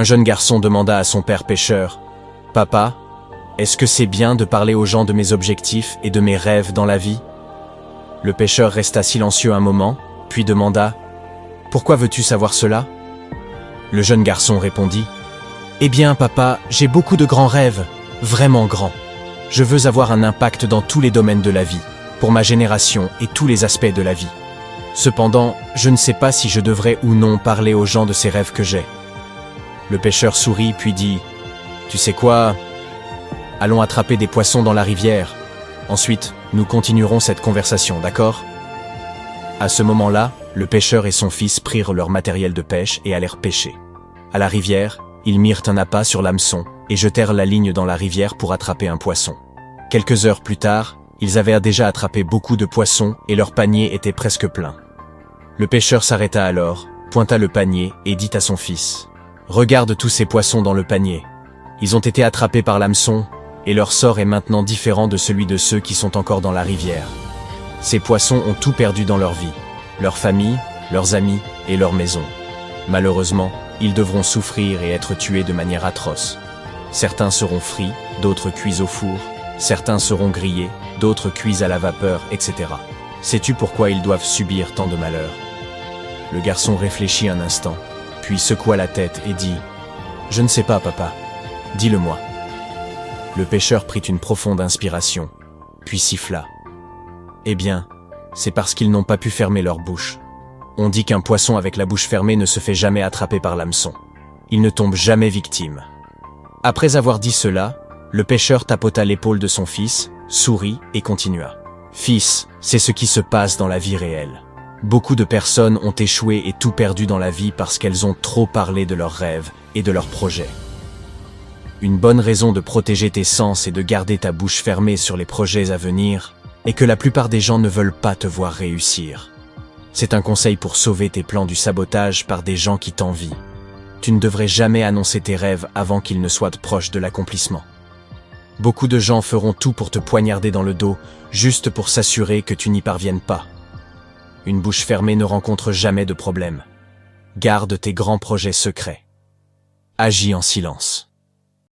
Un jeune garçon demanda à son père pêcheur, « Papa, est-ce que c'est bien de parler aux gens de mes objectifs et de mes rêves dans la vie ?» Le pêcheur resta silencieux un moment, puis demanda, « Pourquoi veux-tu savoir cela ?» Le jeune garçon répondit, « Eh bien, papa, j'ai beaucoup de grands rêves, vraiment grands. Je veux avoir un impact dans tous les domaines de la vie, pour ma génération et tous les aspects de la vie. Cependant, je ne sais pas si je devrais ou non parler aux gens de ces rêves que j'ai. » Le pêcheur sourit puis dit, « Tu sais quoi ? Allons attraper des poissons dans la rivière. Ensuite, nous continuerons cette conversation, d'accord ?» À ce moment-là, le pêcheur et son fils prirent leur matériel de pêche et allèrent pêcher. À la rivière, ils mirent un appât sur l'hameçon et jetèrent la ligne dans la rivière pour attraper un poisson. Quelques heures plus tard, ils avaient déjà attrapé beaucoup de poissons et leur panier était presque plein. Le pêcheur s'arrêta alors, pointa le panier et dit à son fils, « Regarde tous ces poissons dans le panier. Ils ont été attrapés par l'hameçon et leur sort est maintenant différent de celui de ceux qui sont encore dans la rivière. Ces poissons ont tout perdu dans leur vie, leur famille, leurs amis et leur maison. Malheureusement, ils devront souffrir et être tués de manière atroce. Certains seront frits, d'autres cuits au four, certains seront grillés, d'autres cuits à la vapeur, etc. Sais-tu pourquoi ils doivent subir tant de malheurs ?» Le garçon réfléchit un instant, puis secoua la tête et dit, « Je ne sais pas, papa. Dis-le-moi. » Le pêcheur prit une profonde inspiration, puis siffla. « Eh bien, c'est parce qu'ils n'ont pas pu fermer leur bouche. On dit qu'un poisson avec la bouche fermée ne se fait jamais attraper par l'hameçon. Il ne tombe jamais victime. » Après avoir dit cela, le pêcheur tapota l'épaule de son fils, sourit et continua. « Fils, c'est ce qui se passe dans la vie réelle. Beaucoup de personnes ont échoué et tout perdu dans la vie parce qu'elles ont trop parlé de leurs rêves et de leurs projets. Une bonne raison de protéger tes sens et de garder ta bouche fermée sur les projets à venir est que la plupart des gens ne veulent pas te voir réussir. C'est un conseil pour sauver tes plans du sabotage par des gens qui t'envient. Tu ne devrais jamais annoncer tes rêves avant qu'ils ne soient proches de l'accomplissement. Beaucoup de gens feront tout pour te poignarder dans le dos, juste pour s'assurer que tu n'y parviennes pas. Une bouche fermée ne rencontre jamais de problème. Garde tes grands projets secrets. Agis en silence.